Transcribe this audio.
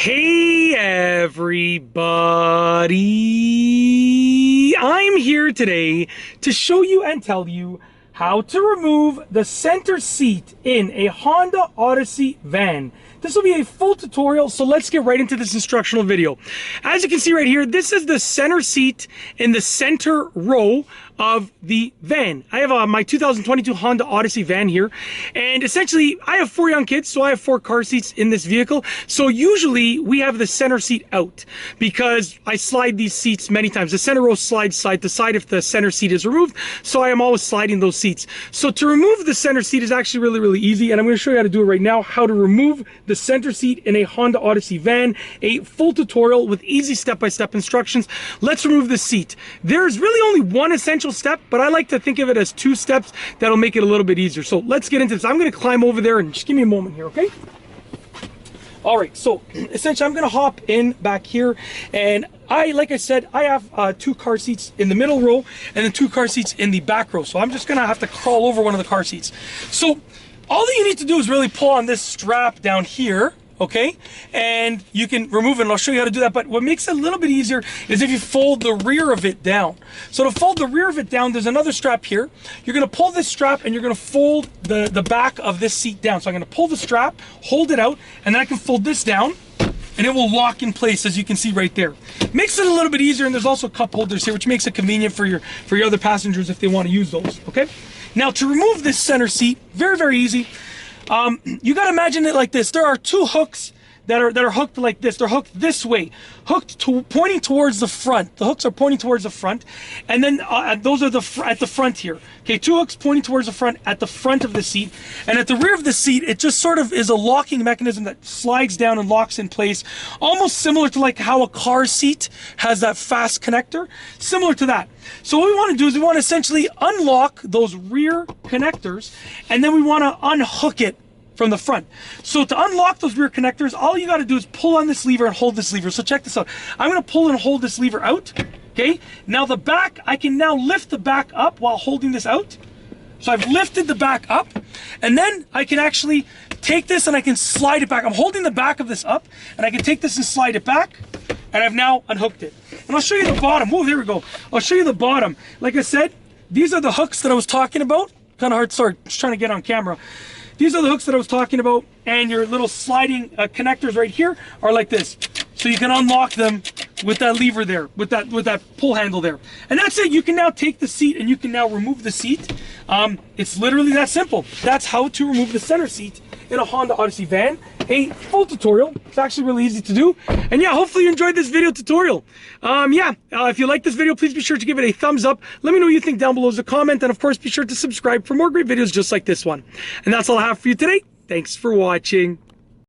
Hey everybody, I'm here today to show you and tell you how to remove the center seat in a Honda Odyssey van. This will be a full tutorial, so let's get right into this instructional video. As you can see right here, this is the center seat in the center row of the van. I have my 2022 Honda Odyssey van here, and essentially I have 4 young kids, so I have 4 car seats in this vehicle. So usually we have the center seat out because I slide these seats many times. The center row slides side to side if the center seat is removed, so I am always sliding those seats. So to remove the center seat is actually really easy, and I'm going to show you how to do it right now, how to remove the center seat in a Honda Odyssey van, a full tutorial with easy step-by-step instructions. Let's remove the seat. There's really only one essential step, but I like to think of it as 2 steps that'll make it a little bit easier. So let's get into this. I'm going to climb over there and just give me a moment here, okay? All right, so essentially I'm going to hop in back here, and like I said, I have 2 car seats in the middle row and then 2 car seats in the back row. So I'm just going to have to crawl over one of the car seats. So all that you need to do is really pull on this strap down here, okay? And you can remove it, and I'll show you how to do that. But what makes it a little bit easier is if you fold the rear of it down. So to fold the rear of it down, there's another strap here. You're gonna pull this strap and you're gonna fold the back of this seat down. So I'm gonna pull the strap, hold it out, and then I can fold this down, and it will lock in place, as you can see right there. Makes it a little bit easier, and there's also cup holders here, which makes it convenient for your other passengers if they want to use those, okay? Now to remove this center seat, very easy. You gotta imagine it like this. There are 2 hooks that are hooked like this. They're hooked this way, pointing towards the front. The hooks are pointing towards the front, and then those are at the front here. Okay, 2 hooks pointing towards the front at the front of the seat, and at the rear of the seat, it just sort of is a locking mechanism that slides down and locks in place, almost similar to like how a car seat has that fast connector, similar to that. So what we want to do is we want to essentially unlock those rear connectors, and then we want to unhook it from the front. So to unlock those rear connectors, all you got to do is pull on this lever and hold this lever. So check this out. I'm going to pull and hold this lever out. Okay. Now the back, I can now lift the back up while holding this out. So I've lifted the back up, and then I can actually take this and I can slide it back. I'm holding the back of this up, and I can take this and slide it back, and I've now unhooked it. And I'll show you the bottom. Oh, there we go. I'll show you the bottom. Like I said, these are the hooks that I was talking about. Kind of hard, sorry, just trying to get on camera. These are the hooks that I was talking about, and your little sliding connectors right here are like this. So you can unlock them with that lever there, with that pull handle there. And that's it. You can now take the seat and you can now remove the seat. It's literally that simple. That's how to remove the center seat in a Honda Odyssey van. A full tutorial. It's actually really easy to do. And yeah, hopefully you enjoyed this video tutorial. If you like this video, please be sure to give it a thumbs up. Let me know what you think down below as a comment. And of course, be sure to subscribe for more great videos just like this one. And that's all I have for you today. Thanks for watching.